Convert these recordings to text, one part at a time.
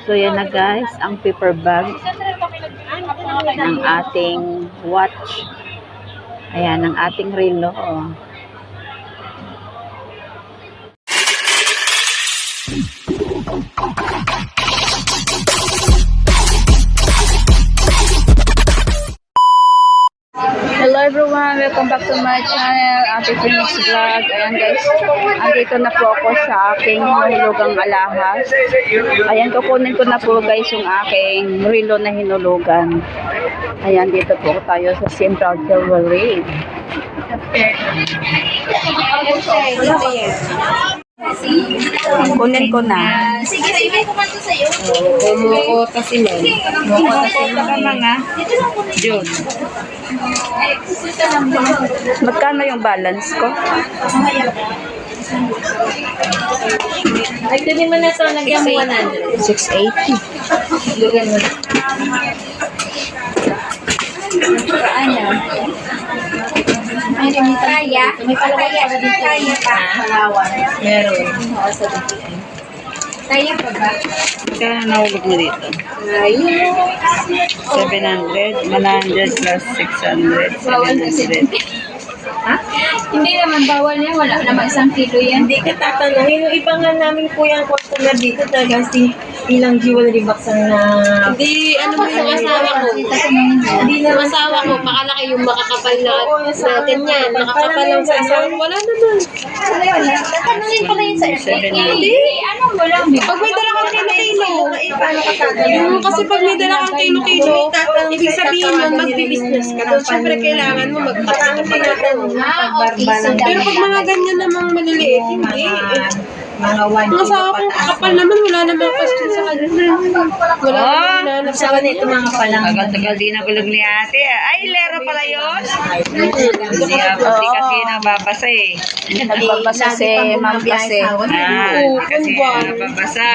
So, yan na guys, ang paper bag ng ating watch. Ayan, ang ating relo. Oh. Hello everyone, welcome back to my channel, Ate Phoenix Vlog. Ayan guys, andito na po ako sa aking hinulugang alahas. Ayan, kukunin ko na po guys yung aking relo na hinulugan. Ayan, dito po tayo sa Central Jewelry. Kunin ko na. Sige, sige, kumanto sa'yo. Mukota si Mel. Mukota ka mga June. Magkano yung balance ko? Ay, kunin mo na ito. Nagyan mo 100. 680. Lugan mo. Ano? Ay, kaya? May palawag para dito. Kaya pa. Palawag. Meron. Oo, sa dito. Kaya pa ba? Magkano nahulog mo dito? Ayun. 700, 100 plus 600, 700. Ha? Hindi naman bawal yan. Wala naman 1 kilo yan. Hindi ka tatanungin. Yung iba nga namin po yung customer dito talaga ilang jewelry box ang na... Hindi, ano mo yung asawa ko? Hindi na Yung asawa ko, makalaki yung makakapal na ganyan. Nakakapal lang sa asawa. Wala naman. Tatanungin ko na yun sa Hindi. Ano mo lang? Pag may dala kang kilo-kilo. paano ka tatanungin? Kasi pag may dala kang kilo-kilo, ibig sabihin nun, magbi-business ka. So, syempre, kailangan mo magtatanong. Pero pag mga ganyan namang maliliit, hindi. Mga one Ang asawa kong kakapal naman, wala namang question sa kanya. Wala naman Sawa na ito mga palang. Tagal-tagal din ako ni ate. Ay, lero pala yun. Hindi kasi nababasa eh. Nagbabasa si Ma'am kasi. Kasi nababasa.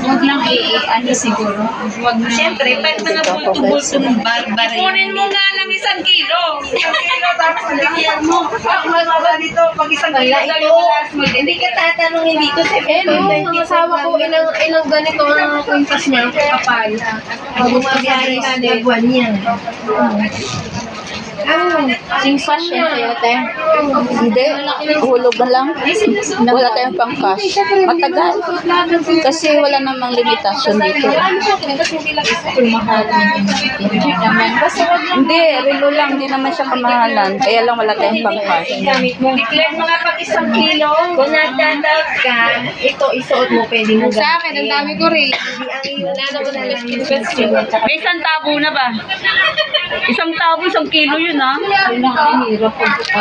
Huwag lang ano siguro. Huwag na. Siyempre, pag mga bulto-bultong barbar Kunin mo nga lang 1 kilo. 1 kilo tapos bigyan mo. Wala dito, pag isang kilo daw yung last mo. Hindi ka tatanungin dito. Ang asawa ko, ilang ganito ang kwintas niya, kapal. Bumabiyahe ka na buwan yan. Singsan siya, ate. Hindi, hulog na lang. Wala tayong pang-cash. Matagal. Kasi wala namang limitasyon dito. Hindi, relo lang. Hindi naman siya kamahalan. Kaya lang wala tayong pang-cash. Declare mo nga pag 1 kilo. Kung nagdadap ka, ito isuot mo, pwede mo Sa akin, ang dami ko rin. Wala na ko na lang question. May 1 tabo na ba? 1 tabo, 1 kilo yun ha.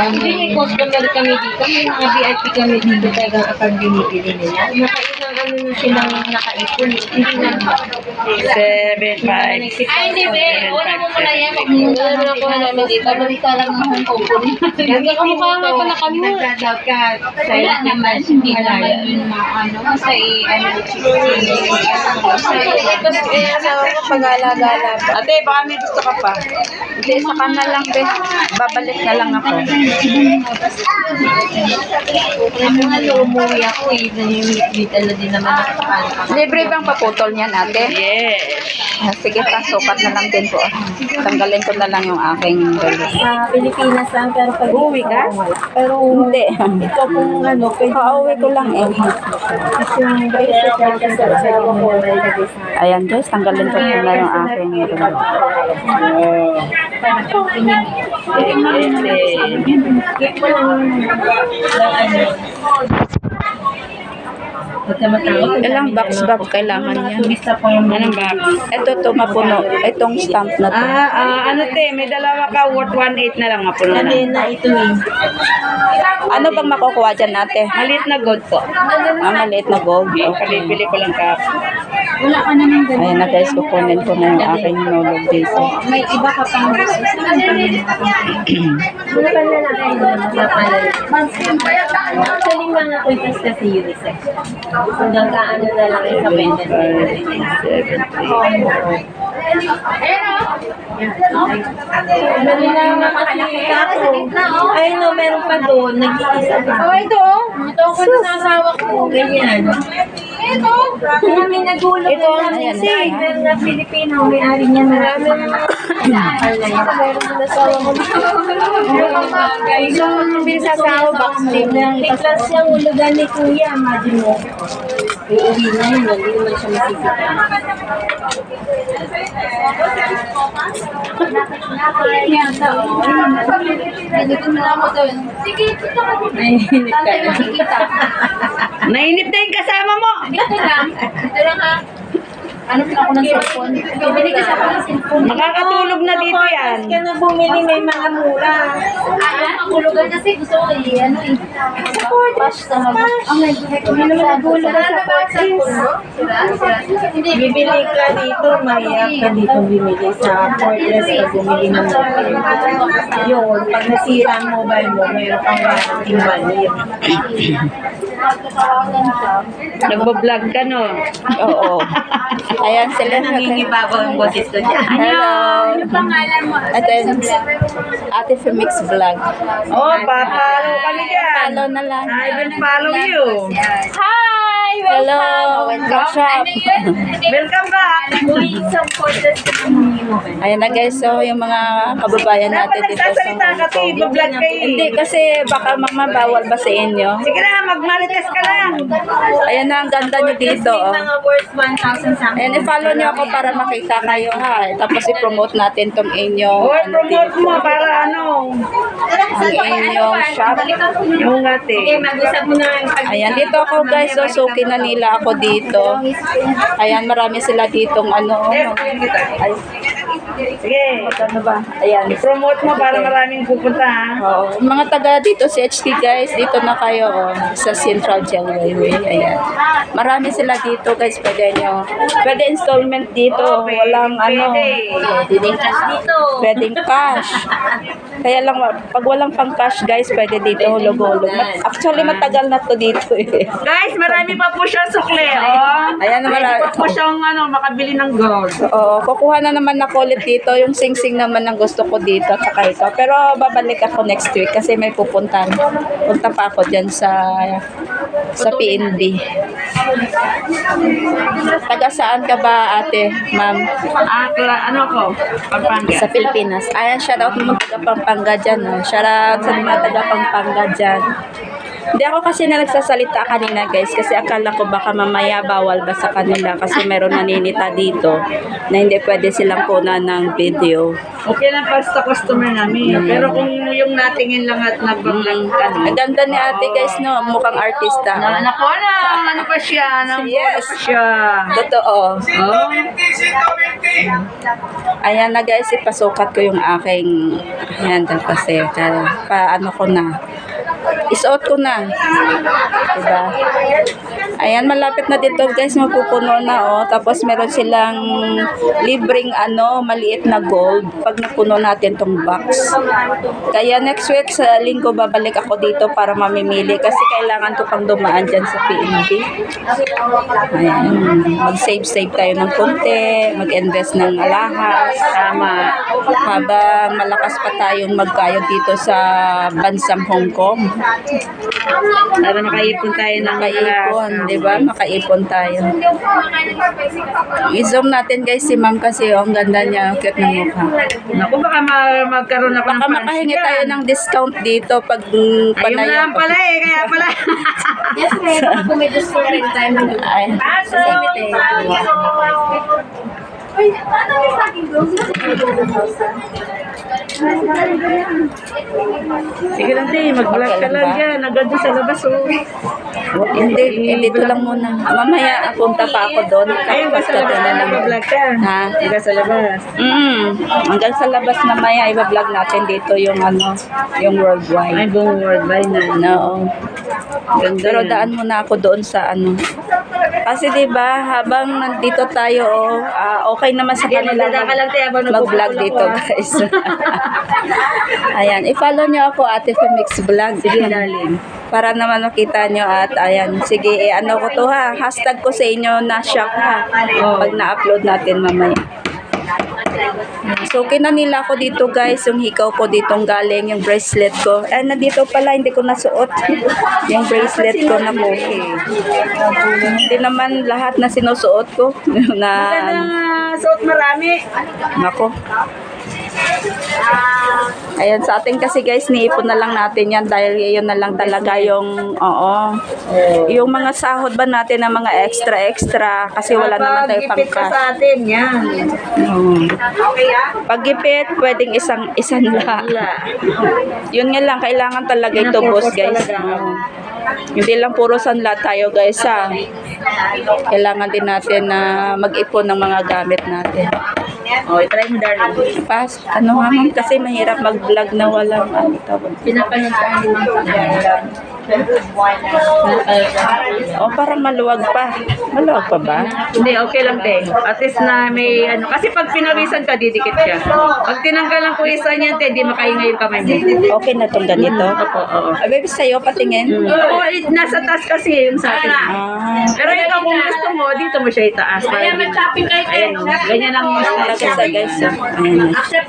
Hindi may customer kami dito. May mga VIP kami dito talagang kapag binibili nila. Nakailang ano na silang nakaipon. Hindi na. 7, 5. Ay, hindi, be. Una mo muna yan. Wala naman ako namin dito. Balita lang ng Hong Kong. Nagkakamukha nga pala kami. Nagdadap ka. Wala naman. Hindi naman yun ano. Basta ano. Eh, asawa ko pag-alagala pa. Ate, baka may gusto ka pa. Hindi, saka na lang din. Babalik na lang ako. Mga umuwi ako eh. Dito na din naman nakakala. Libre bang paputol niyan, ate? Yes. Sige, sukat na lang din po. Tanggalin ko na lang yung aking relo. Sa Pilipinas lang, pero pag Uuwi ka? Pero Hindi. ito kung ano, pwede Pauwi ko lang eh. kasi yung basic lang kasi sa mo Ayan guys, tanggalin ko na yung aking relo. Keep mo lang ano. Ilang box ba kailangan niya? Turista po yung Anong box? Ito to mapuno. Itong stamp na to. Ano te, may dalawa ka worth 1.8 na lang mapuno na. na ito eh. Ano bang makukuha dyan ate? Maliit na gold po. Maliit na gold. Okay. Bili ko lang ka. Wala ka naman ganun. Ayan na guys, kukunin ko na yung aking hinulog dito. May iba ka pang gusto. Wala ka na actually mga kwintas kasi unisex. Hanggang kaano na lang sa pendant. 5, 7, 8. Dali na nga kasi ako. Ay no, meron pa doon. Nag-iisa pa. Oh, ito. Ito ako na sa asawa ko. Ganyan. Kami nagulog Ito ang namin driver na Pilipino, may-ari niya marami. Yung binasasawa backstage lang. Plus yung ulugan ni Kuya, imagine mo. Uuwi na yun, hindi naman siya masisita. Nainip na yung kasama mo. Ito lang ha. Ano pa ako ng cellphone? Bibili ka sa ako ng cellphone. Makakatulog na dito yan. Ka na bumili, may mga mura. Makulugan kasi gusto ko ano eh. Pass talaga. Hindi naman nagulugan sa Hindi, Bibili ka dito, maiyak ka dito bumili sa Fortress ka bumili ng mobile. Yun, pag nasira ang mobile mo, mayroon kang warranty money. Nagbablog ka, no? Oo. Ayan sila. Nangingibabaw ang boses ko dyan. Hello. Ano pangalan mo? Ito yung Ate Femix Vlog. Oh, papalo kami dyan. Follow na lang. I will follow you. Hi! Hello. Workshop. Welcome back. Isang podcast Ayan na guys, so yung mga kababayan natin dito sa Nagsasalita Hong kasi, Kong. bablog kayo. Hindi kasi baka mama bawal ba sa inyo? Sige na, magmarites ka lang. Ayan na ang ganda nyo dito. Oh. Mga worth 1,000 something. Ayan, i-follow nyo ako para makita kayo ha. Tapos i-promote natin tong inyong Or ano, promote mo para ano. ang inyong shop. Yung ate. Sige, mag-usap mo na yung pag- Ayan, dito ako guys, so suki na nila ako dito. Ayan, marami sila ditong ano. Ay, Sige. ano ba? Ayan. Promote mo para maraming pupunta ha. Oo. Mga taga dito si HT guys, dito na kayo oh, sa Central Jewelry. Ayan. Marami sila dito guys, pwede nyo. Pwede installment dito, walang ano. Pwede cash dito. Pwedeng cash. Kaya lang, pag walang pang cash guys, pwede dito hulog-hulog. Actually, matagal na to dito eh. Guys, marami pa po siyang sukle. Oh. Ayan, Marami pa po siyang makabili ng gold. Oo, kukuha na naman ako ulit dito. Yung sing-sing naman ang gusto ko dito at saka ito. Pero babalik ako next week kasi may pupuntahan. Punta pa ako dyan sa PNB. Taga saan ka ba ate, ma'am? Ano ko? Pampanga. Sa Pilipinas. Ayan, shout out mo taga Pampanga dyan. Oh. Shout out sa mga taga Pampanga dyan. Hindi ako kasi na nagsasalita kanina guys kasi akala ko baka mamaya bawal ba sa kanila kasi meron naninita dito na hindi pwede silang kunan ng video. Okay lang para sa customer namin. Pero kung yung natingin lang at nag-vlog Ang ganda ni ate guys no, mukhang artista. Nako na, ano pa siya? Yes. Pa siya. Totoo. Oh. Ayan na guys, ipasukat ko yung aking handle kasi paano ko na. Isuot ko na. Diba? Ayan, malapit na dito guys, mapupuno na oh. Tapos meron silang libreng maliit na gold pag napuno natin tong box. Kaya next week sa linggo babalik ako dito para mamimili kasi kailangan to pang dumaan dyan sa PNB. Ayan, mag-save tayo ng konti, mag-invest ng alahas. Tama. Habang malakas pa tayong magkayod dito sa bansang Hong Kong. Para makaipon tayo ng Makaipon, di ba? Makaipon tayo. I-zoom natin guys si ma'am kasi ang ganda niya, ang cute ng mukha. Naku, baka magkaroon ako Baka ng makahingi pansin tayo yan. ng discount dito pag Ayun panay na pala eh, kaya pala. Yes, may baka kung may gusto rin tayo. Ay, Uy, paano yung saging doon? Sige lang tayo, mag-vlog ka lang dyan. Agad sa labas oh. hindi, dito lang muna. Mamaya punta pa ako doon. Ayun ba sa labas na mag-vlog ka? Ha? Hanggang sa labas. Hanggang sa labas mamaya i-vlog natin dito yung yung Ay, worldwide. buong worldwide na. No. Ganda Pero yan. daan muna ako doon sa Kasi 'di ba, habang nandito tayo, okay naman sa Sige, kanila magdada ka lang tayo habang mag-vlog nagpupulong dito, ko, guys. Ayan, i-follow nyo ako Ate Femix Vlog. Sige, darling. Para naman makita nyo at ayan, sige, ano ko to ha, hashtag ko sa inyo na shock ha. Pag na-upload natin mamaya. So, kinanila ko dito guys, yung hikaw ko ditong galing, yung bracelet ko. Eh, nandito pala, hindi ko nasuot. Yung bracelet ko na poke. Hindi naman lahat na sinusuot ko. Na, Suot marami. nako. Ayan, sa atin kasi guys, niipon na lang natin yan dahil yun na lang talaga yung, yung mga sahod ba natin ng mga extra kasi wala naman tayo Gipit ko pangkas. sa atin, yan. Pag-gipit, pwedeng isang la. Yun nga lang, kailangan talaga ito, boss, guys. Hindi lang puro sanla tayo, guys, ha. Kailangan din natin na mag-ipon ng mga gamit natin. Try mo, darling. Pas, ano nga ma'am, kasi mahirap mag-vlog na walang ano tawag. Pinapanood ko ang mga Parang maluwag pa. Maluwag pa ba? Hindi, okay lang, te. At least na may ano. Kasi pag pinawisan ka, didikit siya. Pag tinanggalan ko isa niyan, te, di makaingay yung kamay mo. Okay na tong ganito? Oo. Baby, sa'yo patingin? Oo, nasa taas kasi yung sa akin. Pero ikaw kung gusto mo, dito mo siya itaas. Ayan, mag-shopping kayo, te. Ayan, ganyan lang mo Talaga style. sa guys. Ayan. Kasi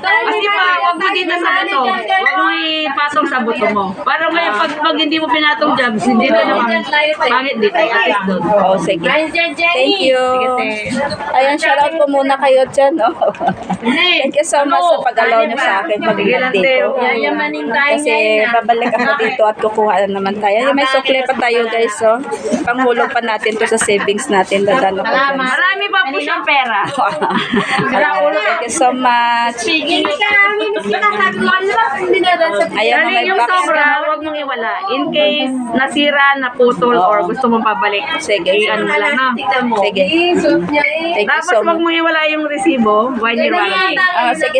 pa, wag mo dito sa buto. Wag mo ipatong sa buto mo. Parang ngayon, pag hindi mo pinatong jabs, hindi ka naman pangit dito. At least doon. Oo, sige. Thank you. Ayan, shoutout po muna kayo dyan. Thank you so much sa pag-allow nyo sa akin pag-vlog dito. Kasi babalik ako dito at kukuha na naman tayo. Ayan, may sukle pa tayo guys. Panghulog pa natin to sa savings natin. Dadano ko guys. Marami pa po siyang pera. Thank you so much. Ayan na may Yung box sobra, na. huwag mong iwala. In case nasira, naputol, or gusto mong pabalik. Sige. Ano mo lang na. Sige. Thank you Tapos so wag much. mong iwala yung resibo, 1 year warranty. Sige.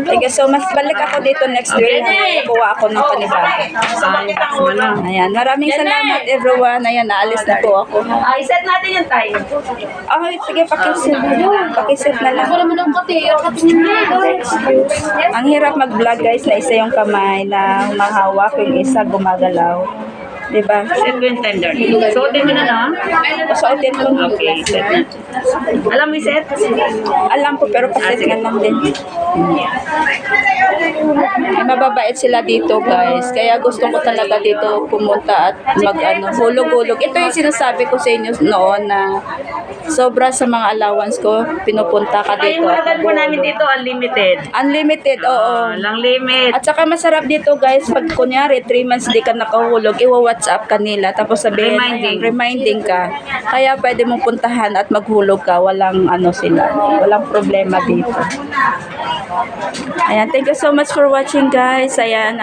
Thank you so much. Balik ako dito next week. Kukuha ako ng panibago. Ayan. Maraming salamat everyone. Ayan, naalis na po ako. Iset natin yung time. Sige, pakisit. Pakisit na lang. Ang hirap mag-vlog guys na isa yung kamay na mahawak, yung isa gumagalaw. Diba? Set ko yung time, darling. Suotin mo na lang. Suotin ko na. Okay, set na. Alam mo yung set? Alam ko pero pakitingan lang din. Ay, mababait sila dito guys. Kaya gusto ko talaga dito pumunta at hulog-hulog. Ito yung sinasabi ko sa inyo noon na sobra sa mga allowance ko, pinupunta ka Ay, dito. yung at hatad po namin mag-hulog. dito, unlimited. Unlimited, oo. Lang limit. At saka masarap dito guys, pag kunyari 3 months di ka nakahulog, iwa-WhatsApp kanila tapos sabihin, reminding ka. Kaya pwede mong puntahan at maghulog ka, walang sila, walang problema dito. Ayan, thank you so much for watching guys. Ayan,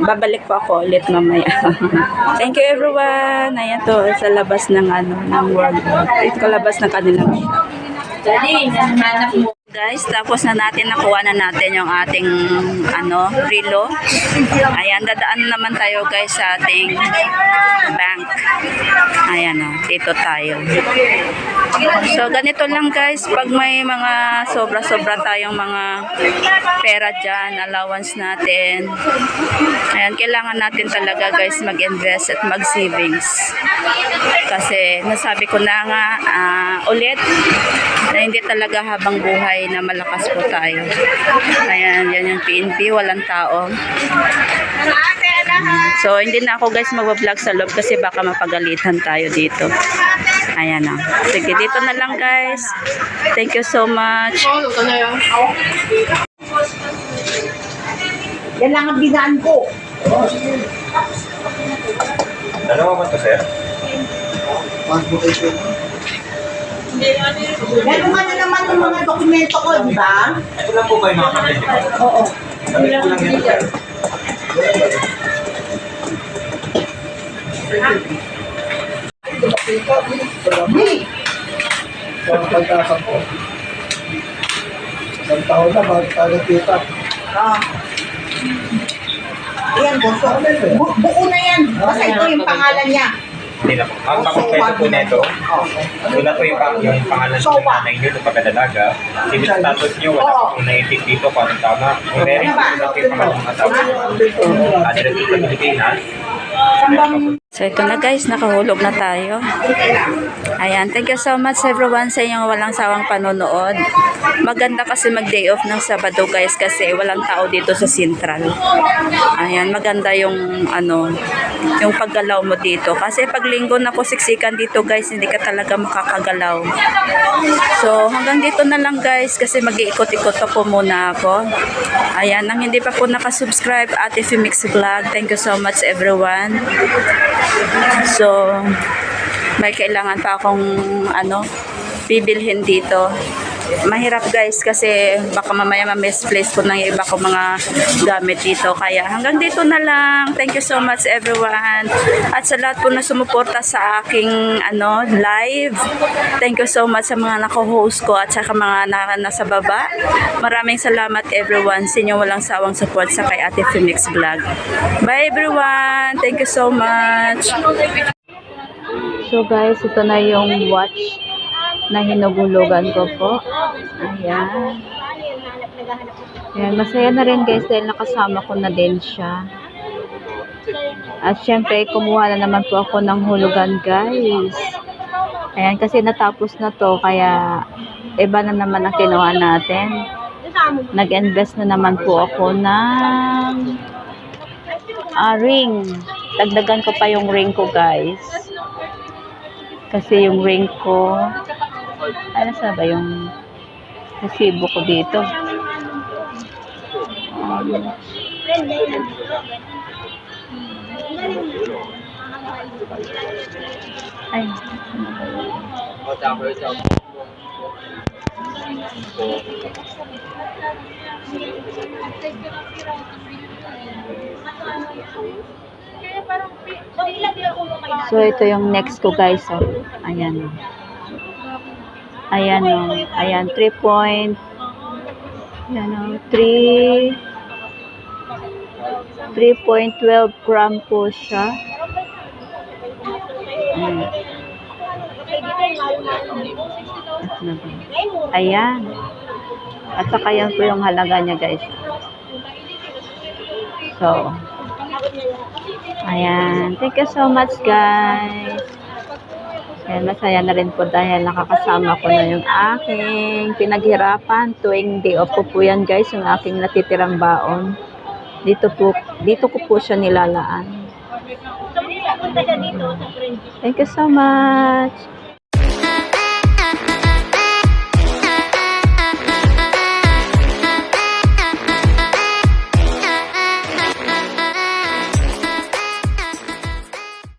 babalik po ako ulit mamaya. Thank you everyone. Ayan to, sa labas ng ng world. Ito labas ng kanilang shop. Guys, tapos na nakuha na natin yung ating relo. Ayan, dadaan naman tayo guys sa ating bank. Ayan dito tayo. So, ganito lang guys, pag may mga sobra-sobra tayong mga pera dyan, allowance natin. Ayan, kailangan natin talaga guys mag-invest at mag-savings. Kasi, nasabi ko na nga ulit, na hindi talaga habang buhay na malakas po tayo. Ayan, yan yung PNP, walang tao. So, hindi na ako guys mag-vlog sa loob kasi baka mapagalitan tayo dito. Ayan Sige, dito na lang guys. Thank you so much. Yan lang ang binaan ko. Dalawa ba ito, sir? Meron nga na naman yung mga dokumento ko, di ba? Ito lang po ba yung mga kapatid ko? Oo. Sabi ko lang yan, sir. Isang taon na, bakit tayo kita? Ayan, boso. Buo na yan. Basta ito yung pangalan niya. Hindi na po. Ang pakumpleto po nito, ito na po yung pangalan ng nanay nyo ng pagkadalaga. Civil status nyo, wala po po naitik dito kung anong tama. Kung meron po, ito yung pangalan ng asawa. Address sa Pilipinas. So ito na guys, nakahulog na tayo. Ayan, thank you so much everyone sa inyong walang sawang panonood. Maganda kasi mag-day off ng Sabado guys kasi walang tao dito sa Central. Ayan, maganda yung yung paggalaw mo dito. Kasi pag linggo na ko siksikan dito guys, hindi ka talaga makakagalaw. So hanggang dito na lang guys kasi mag-iikot-ikot pa po muna ako. Ayan, nang hindi pa po nakasubscribe, Ate Femix Vlog, thank you so much everyone. So, may kailangan pa akong bibilhin dito. Mahirap guys kasi baka mamaya ma-misplace ko ng iba ko mga gamit dito. Kaya hanggang dito na lang. Thank you so much everyone. At sa lahat po na sumuporta sa aking live. Thank you so much sa mga nako-host ko at sa mga nasa baba. Maraming salamat everyone sa inyong walang sawang support sa kay Ate Femix Vlog. Bye everyone. Thank you so much. So guys, ito na yung watch na hinugulugan ko po. Ayan. Ayan, masaya na rin guys dahil nakasama ko na din siya. At syempre, kumuha na naman po ako ng hulugan guys. Ayan, kasi natapos na to, kaya iba na naman ang kinuha natin. Nag-invest na naman po ako ng ring. Dagdagan ko pa yung ring ko guys. Kasi yung ring ko, saan ba yung resibo ko dito? Ay. So ito yung next ko guys. Oh. Ayan. Ayan oh. Ayan 3.12 gram po siya. Ayan. At saka yan po yung halaga niya guys. So, ayan. Thank you so much guys. Ayan, masaya na rin po dahil nakakasama ko na yung aking pinaghirapan. Tuwing day off ko po yan guys, yung aking natitirang baon. Dito ko po siya nilalaan. Thank you so much.